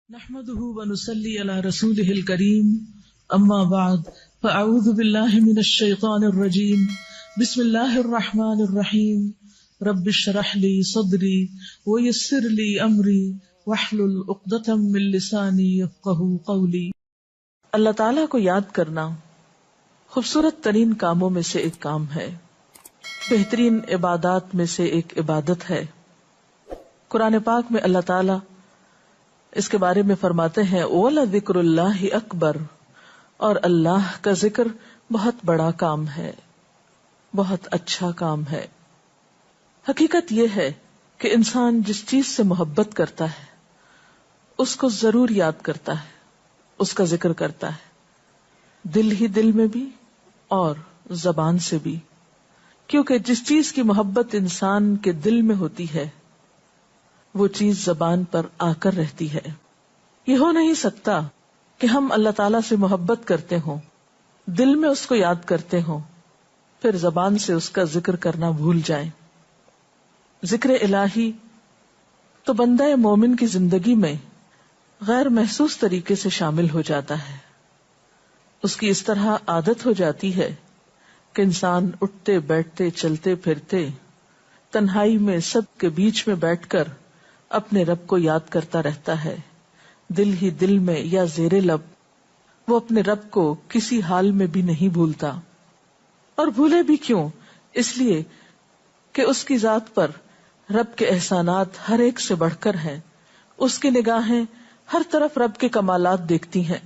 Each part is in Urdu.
نحمده ونصلي على رسوله الكريم اما بعد فاعوذ بالله من الشيطان الرجيم بسم الله الرحمن الرحيم رب اشرح لي صدري ويسر لي امري واحلل عقدة من لساني يفقهوا قولي۔ اللہ تعالیٰ کو یاد کرنا خوبصورت ترین کاموں میں سے ایک کام ہے، بہترین عبادات میں سے ایک عبادت ہے۔ قرآن پاک میں اللہ تعالیٰ اس کے بارے میں فرماتے ہیں وَلَذِكْرُ اللَّهِ أَكْبَرُ، اور اللہ کا ذکر بہت بڑا کام ہے، بہت اچھا کام ہے۔ حقیقت یہ ہے کہ انسان جس چیز سے محبت کرتا ہے اس کو ضرور یاد کرتا ہے، اس کا ذکر کرتا ہے، دل ہی دل میں بھی اور زبان سے بھی، کیونکہ جس چیز کی محبت انسان کے دل میں ہوتی ہے وہ چیز زبان پر آ کر رہتی ہے۔ یہ ہو نہیں سکتا کہ ہم اللہ تعالیٰ سے محبت کرتے ہوں، دل میں اس کو یاد کرتے ہوں، پھر زبان سے اس کا ذکر کرنا بھول جائیں۔ ذکر الہی تو بندہ مومن کی زندگی میں غیر محسوس طریقے سے شامل ہو جاتا ہے، اس کی اس طرح عادت ہو جاتی ہے کہ انسان اٹھتے بیٹھتے چلتے پھرتے تنہائی میں سب کے بیچ میں بیٹھ کر اپنے رب کو یاد کرتا رہتا ہے، دل ہی دل میں یا زیر لب وہ اپنے رب کو کسی حال میں بھی نہیں بھولتا۔ اور بھولے بھی کیوں؟ اس لیے کہ اس کی ذات پر رب کے احسانات ہر ایک سے بڑھ کر ہیں، اس کی نگاہیں ہر طرف رب کے کمالات دیکھتی ہیں،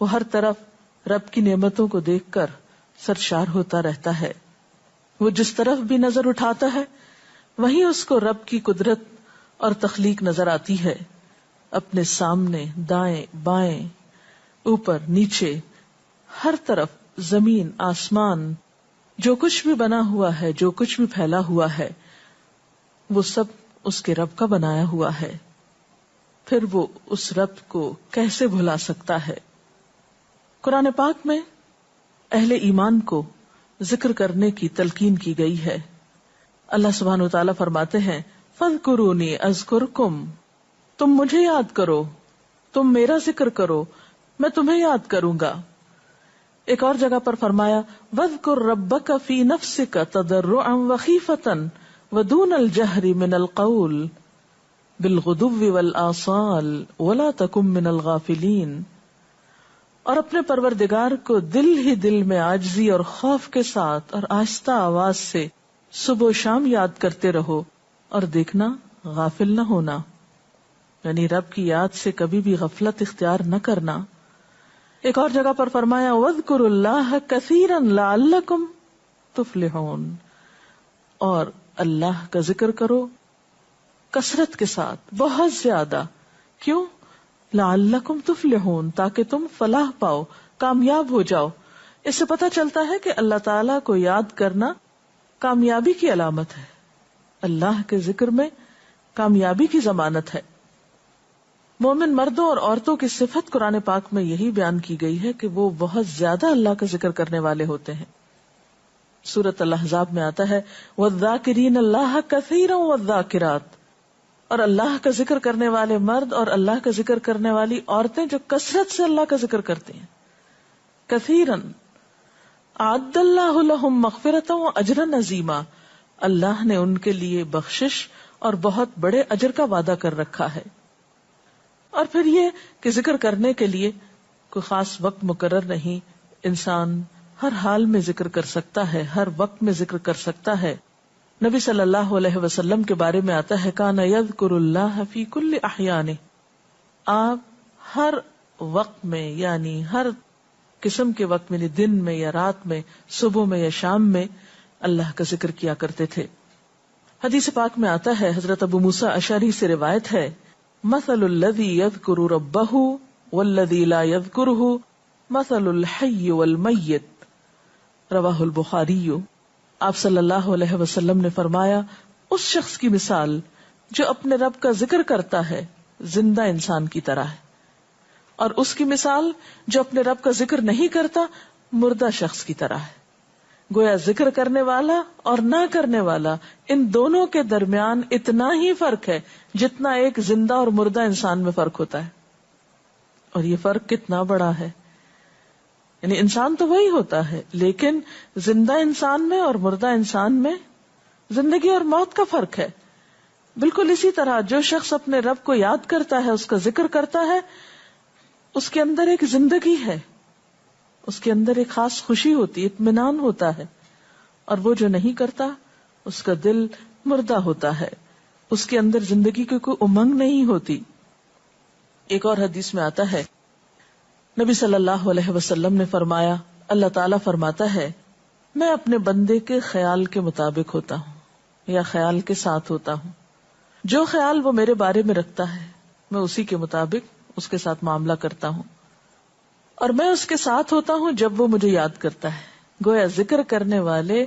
وہ ہر طرف رب کی نعمتوں کو دیکھ کر سرشار ہوتا رہتا ہے۔ وہ جس طرف بھی نظر اٹھاتا ہے وہیں اس کو رب کی قدرت اور تخلیق نظر آتی ہے، اپنے سامنے دائیں بائیں اوپر نیچے ہر طرف زمین آسمان جو کچھ بھی بنا ہوا ہے، جو کچھ بھی پھیلا ہوا ہے وہ سب اس کے رب کا بنایا ہوا ہے، پھر وہ اس رب کو کیسے بھلا سکتا ہے۔ قرآن پاک میں اہل ایمان کو ذکر کرنے کی تلقین کی گئی ہے۔ اللہ سبحانہ و تعالیٰ فرماتے ہیں فَاذْكُرُونِي أَذْكُرْكُمْ، تم مجھے یاد کرو، تم میرا ذکر کرو، میں تمہیں یاد کروں گا۔ ایک اور جگہ پر فرمایا وَاذْكُرْ رَبَّكَ فِي نَفْسِكَ تَضَرُّعًا وَخِيفَةً وَدُونَ الْجَهْرِ مِنَ الْقَوْلِ بِالْغُدُوِّ وَالْآصَالِ وَلَا تَكُن مِّنَ الْغَافِلِينَ، اور اپنے پروردگار کو دل ہی دل میں عاجزی اور خوف کے ساتھ اور آہستہ آواز سے صبح و شام یاد کرتے رہو، اور دیکھنا غافل نہ ہونا، یعنی رب کی یاد سے کبھی بھی غفلت اختیار نہ کرنا۔ ایک اور جگہ پر فرمایا وَاذْكُرُوا اللَّهَ كَثِيرًا لَعَلَّكُمْ تُفْلِحُونَ، اور اللہ کا ذکر کرو کثرت کے ساتھ، بہت زیادہ، کیوں؟ لَعَلَّكُمْ تُفْلِحُونَ، تاکہ تم فلاح پاؤ، کامیاب ہو جاؤ۔ اس سے پتہ چلتا ہے کہ اللہ تعالیٰ کو یاد کرنا کامیابی کی علامت ہے، اللہ کے ذکر میں کامیابی کی ضمانت ہے۔ مومن مردوں اور عورتوں کی صفت قرآن پاک میں یہی بیان کی گئی ہے کہ وہ بہت زیادہ اللہ کا ذکر کرنے والے ہوتے ہیں۔ سورۃ الاحزاب میں آتا ہے وَالذَّاكِرِينَ اللَّهَ كَثِيرًا وَالذَّاكِرَاتِ، اور اللہ کا ذکر کرنے والے مرد اور اللہ کا ذکر کرنے والی عورتیں جو کثرت سے اللہ کا ذکر کرتی ہیں۔ کثیرن اعد اللہ لہم مغفرۃ واجرا عظیما، اللہ نے ان کے لیے بخشش اور بہت بڑے اجر کا وعدہ کر رکھا ہے۔ اور پھر یہ کہ ذکر کرنے کے لیے کوئی خاص وقت مقرر نہیں، انسان ہر حال میں ذکر کر سکتا ہے، ہر وقت میں ذکر کر سکتا ہے۔ نبی صلی اللہ علیہ وسلم کے بارے میں آتا ہے کان یذکر اللہ فی کل احیانہ، آپ ہر وقت میں، یعنی ہر قسم کے وقت میں، دن میں یا رات میں، صبح میں یا شام میں اللہ کا ذکر کیا کرتے تھے۔ حدیث پاک میں آتا ہے، حضرت ابو موسیٰ اشعری سے روایت ہے مثل الذی یذکر ربہ والذی لا یذکرہ مثل الحی والمیت، رواہ البخاری۔ آپ صلی اللہ علیہ وسلم نے فرمایا اس شخص کی مثال جو اپنے رب کا ذکر کرتا ہے زندہ انسان کی طرح ہے، اور اس کی مثال جو اپنے رب کا ذکر نہیں کرتا مردہ شخص کی طرح ہے۔ گویا ذکر کرنے والا اور نہ کرنے والا، ان دونوں کے درمیان اتنا ہی فرق ہے جتنا ایک زندہ اور مردہ انسان میں فرق ہوتا ہے۔ اور یہ فرق کتنا بڑا ہے. یعنی انسان تو وہی ہوتا ہے، لیکن زندہ انسان میں اور مردہ انسان میں زندگی اور موت کا فرق ہے. بالکل اسی طرح جو شخص اپنے رب کو یاد کرتا ہے، اس کا ذکر کرتا ہے، اس کے اندر ایک زندگی ہے، اس کے اندر ایک خاص خوشی ہوتی، اطمینان ہوتا ہے. اور وہ جو نہیں کرتا اس کا دل مردہ ہوتا ہے، اس کے اندر زندگی کی کوئی امنگ نہیں ہوتی. ایک اور حدیث میں آتا ہے، نبی صلی اللہ علیہ وسلم نے فرمایا، اللہ تعالیٰ فرماتا ہے میں اپنے بندے کے خیال کے مطابق ہوتا ہوں یا خیال کے ساتھ ہوتا ہوں. جو خیال وہ میرے بارے میں رکھتا ہے میں اسی کے مطابق اس کے ساتھ معاملہ کرتا ہوں، اور میں اس کے ساتھ ہوتا ہوں جب وہ مجھے یاد کرتا ہے. گویا ذکر کرنے والے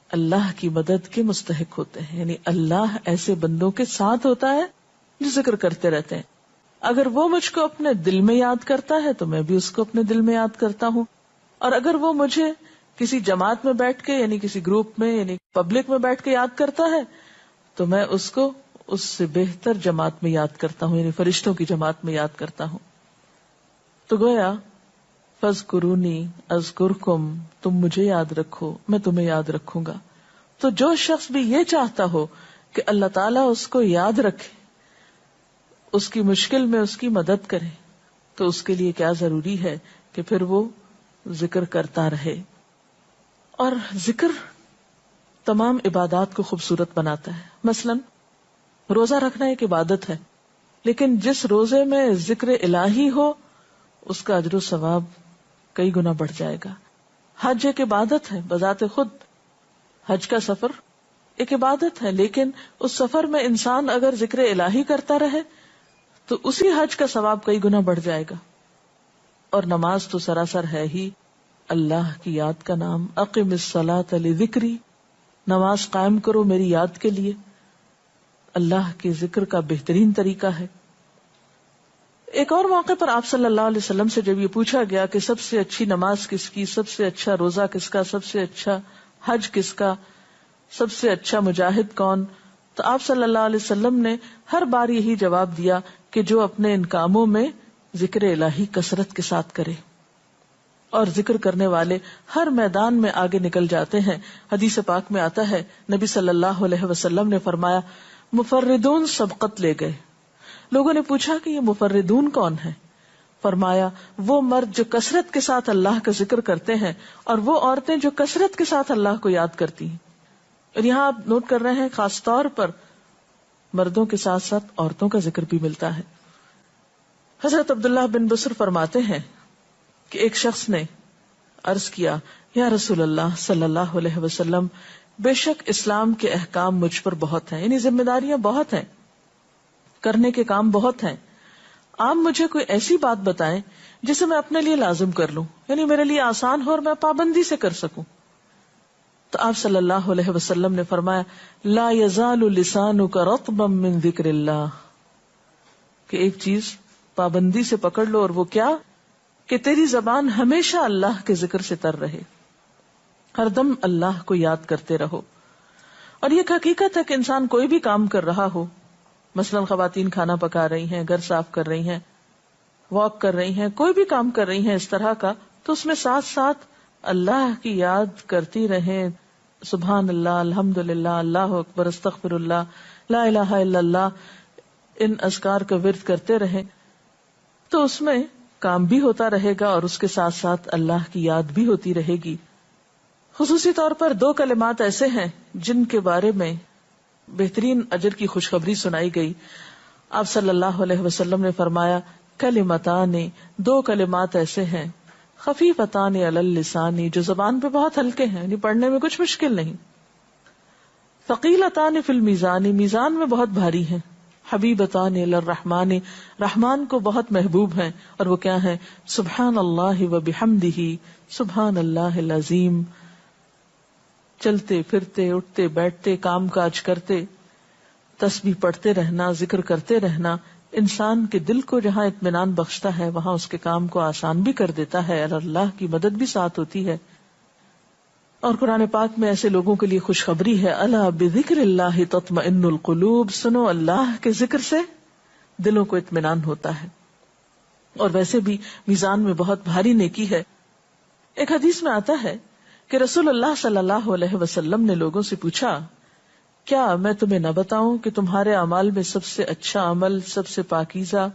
اللہ کی مدد کے مستحق ہوتے ہیں، یعنی اللہ ایسے بندوں کے ساتھ ہوتا ہے جو ذکر کرتے رہتے ہیں. اگر وہ مجھ کو اپنے دل میں یاد کرتا ہے تو میں بھی اس کو اپنے دل میں یاد کرتا ہوں، اور اگر وہ مجھے کسی جماعت میں بیٹھ کے یعنی کسی گروپ میں یعنی پبلک میں بیٹھ کے یاد کرتا ہے تو میں اس کو اس سے بہتر جماعت میں یاد کرتا ہوں، یعنی فرشتوں کی جماعت میں یاد کرتا ہوں. تو گویا فاذکرونی اذکرکم، تم مجھے یاد رکھو میں تمہیں یاد رکھوں گا. تو جو شخص بھی یہ چاہتا ہو کہ اللہ تعالیٰ اس کو یاد رکھے، اس کی مشکل میں اس کی مدد کرے، تو اس کے لیے کیا ضروری ہے کہ پھر وہ ذکر کرتا رہے. اور ذکر تمام عبادات کو خوبصورت بناتا ہے. مثلا روزہ رکھنا ایک عبادت ہے، لیکن جس روزے میں ذکر الہی ہو اس کا اجر و ثواب کئی گنا بڑھ جائے گا. حج ایک عبادت ہے بذات خود، حج کا سفر ایک عبادت ہے، لیکن اس سفر میں انسان اگر ذکر الہی کرتا رہے تو اسی حج کا ثواب کئی گنا بڑھ جائے گا. اور نماز تو سراسر ہے ہی اللہ کی یاد کا نام. اقم الصلاۃ لذکری، نماز قائم کرو میری یاد کے لیے. اللہ کے ذکر کا بہترین طریقہ ہے. ایک اور موقع پر آپ صلی اللہ علیہ وسلم سے جب یہ پوچھا گیا کہ سب سے اچھی نماز کس کی، سب سے اچھا روزہ کس کا، سب سے اچھا حج کس کا، سب سے اچھا مجاہد کون، تو آپ صلی اللہ علیہ وسلم نے ہر بار یہی جواب دیا کہ جو اپنے ان کاموں میں ذکر الہی کثرت کے ساتھ کرے. اور ذکر کرنے والے ہر میدان میں آگے نکل جاتے ہیں. حدیث پاک میں آتا ہے نبی صلی اللہ علیہ وسلم نے فرمایا مفردون سبقت لے گئے. لوگوں نے پوچھا کہ یہ مفردون کون ہے؟ فرمایا وہ مرد جو کثرت کے ساتھ اللہ کا ذکر کرتے ہیں اور وہ عورتیں جو کثرت کے ساتھ اللہ کو یاد کرتی ہیں. اور یہاں آپ نوٹ کر رہے ہیں خاص طور پر مردوں کے ساتھ ساتھ عورتوں کا ذکر بھی ملتا ہے. حضرت عبداللہ بن بصر فرماتے ہیں کہ ایک شخص نے عرض کیا یا رسول اللہ صلی اللہ علیہ وسلم، بے شک اسلام کے احکام مجھ پر بہت ہیں، یعنی ذمہ داریاں بہت ہیں، کرنے کے کام بہت ہیں. آپ مجھے کوئی ایسی بات بتائیں جسے میں اپنے لیے لازم کر لوں، یعنی میرے لیے آسان ہو اور میں پابندی سے کر سکوں. تو آپ صلی اللہ علیہ وسلم نے فرمایا لا یزال لسانک رطبا من ذکر اللہ، کہ ایک چیز پابندی سے پکڑ لو، اور وہ کیا کہ تیری زبان ہمیشہ اللہ کے ذکر سے تر رہے، ہر دم اللہ کو یاد کرتے رہو. اور یہ حقیقت ہے کہ انسان کوئی بھی کام کر رہا ہو، مثلا خواتین کھانا پکا رہی ہیں، گھر صاف کر رہی ہیں، واک کر رہی ہیں، کوئی بھی کام کر رہی ہیں اس طرح کا، تو اس میں ساتھ ساتھ اللہ کی یاد کرتی رہیں. سبحان اللہ، الحمدللہ، اللہ اکبر، استغفر اللہ، لا الہ الا اللہ، ان اذکار کا ورد کرتے رہیں، تو اس میں کام بھی ہوتا رہے گا اور اس کے ساتھ ساتھ اللہ کی یاد بھی ہوتی رہے گی. خصوصی طور پر 2 کلمات ایسے ہیں جن کے بارے میں بہترین اجر کی خوشخبری سنائی گئی. آپ صلی اللہ علیہ وسلم نے فرمایا کلمتان، 2 کلمات ایسے ہیں خفیفتان علی اللسان، جو زبان پہ بہت ہلکے ہیں، یعنی پڑھنے میں کچھ مشکل نہیں. ثقیلتان فی المیزان، میزان میں بہت بھاری ہیں. حبیبتان الی الرحمن، رحمان کو بہت محبوب ہیں. اور وہ کیا ہیں؟ سبحان اللہ و بحمدہ، سبحان اللہ العظیم. چلتے پھرتے، اٹھتے بیٹھتے، کام کاج کرتے، تسبیح پڑھتے رہنا، ذکر کرتے رہنا انسان کے دل کو جہاں اطمینان بخشتا ہے وہاں اس کے کام کو آسان بھی کر دیتا ہے، اور اللہ کی مدد بھی ساتھ ہوتی ہے. اور قرآن پاک میں ایسے لوگوں کے لیے خوشخبری ہے، الا بذکر اللہ تطمئن القلوب، سنو اللہ کے ذکر سے دلوں کو اطمینان ہوتا ہے. اور ویسے بھی میزان میں بہت بھاری نیکی ہے. ایک حدیث میں آتا ہے کہ رسول اللہ صلی اللہ علیہ وسلم نے لوگوں سے پوچھا، کیا میں تمہیں نہ بتاؤں کہ تمہارے اعمال میں سب سے اچھا عمل، سب سے پاکیزہ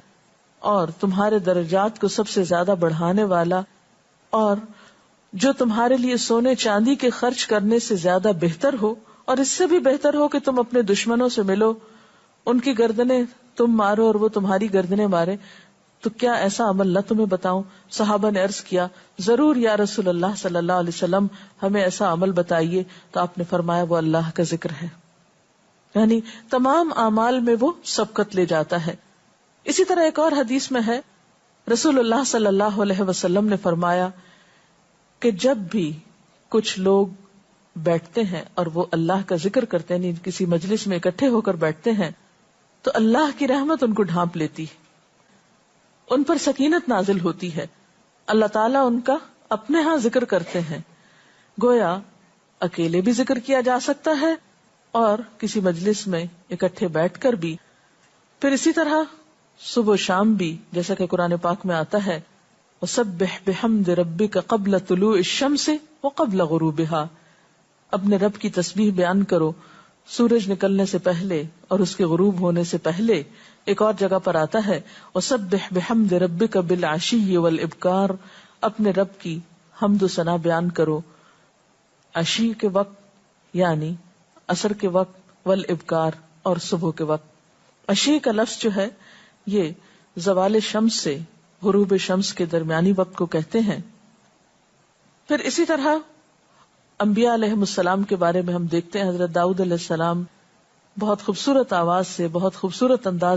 اور تمہارے درجات کو سب سے زیادہ بڑھانے والا، اور جو تمہارے لیے سونے چاندی کے خرچ کرنے سے زیادہ بہتر ہو، اور اس سے بھی بہتر ہو کہ تم اپنے دشمنوں سے ملو، ان کی گردنیں تم مارو اور وہ تمہاری گردنیں مارے، تو کیا ایسا عمل نہ تمہیں بتاؤں؟ صحابہ نے عرض کیا، ضرور یا رسول اللہ صلی اللہ علیہ وسلم، ہمیں ایسا عمل بتائیے. تو آپ نے فرمایا وہ اللہ کا ذکر ہے. یعنی تمام اعمال میں وہ سبقت لے جاتا ہے. اسی طرح ایک اور حدیث میں ہے، رسول اللہ صلی اللہ علیہ وسلم نے فرمایا کہ جب بھی کچھ لوگ بیٹھتے ہیں اور وہ اللہ کا ذکر کرتے ہیں، یعنی کسی مجلس میں اکٹھے ہو کر بیٹھتے ہیں، تو اللہ کی رحمت ان کو ڈھانپ لیتی ہے، ان پر سکینت نازل ہوتی ہے. اللہ تعالیٰ ان کا اپنے ہاں ذکر کرتے ہیں. گویا اکیلے بھی ذکر کیا جا سکتا ہے اور کسی مجلس میں اکٹھے بیٹھ کر بھی. پھر اسی طرح صبح و شام بھی، جیسا کہ قرآن پاک میں آتا ہے، وَسَبِّحْ بِحَمْدِ رَبِّكَ قَبْلَ طُلُوعِ الشَّمْسِ وَقَبْلَ غُرُوبِهَا، اپنے رب کی تسبیح بیان کرو سورج نکلنے سے پہلے اور اس کے غروب ہونے سے پہلے. ایک اور جگہ پر آتا ہے وَسَبِّحْ بِحَمْدِ رَبِّكَ بِالْعَشِيِّ وَالْإِبْكَارِ، اپنے رب کی حمد و ثنا بیان کرو عشی کے وقت یعنی عصر کے وقت، والابکار اور صبح کے وقت. عشی کا لفظ جو ہے یہ زوال شمس سے غروب شمس کے درمیانی وقت کو کہتے ہیں. پھر اسی طرح انبیاء علیہ السلام کے بارے میں ہم دیکھتے ہیں، حضرت داؤد علیہ السلام بہت خوبصورت آواز سے، بہت خوبصورت انداز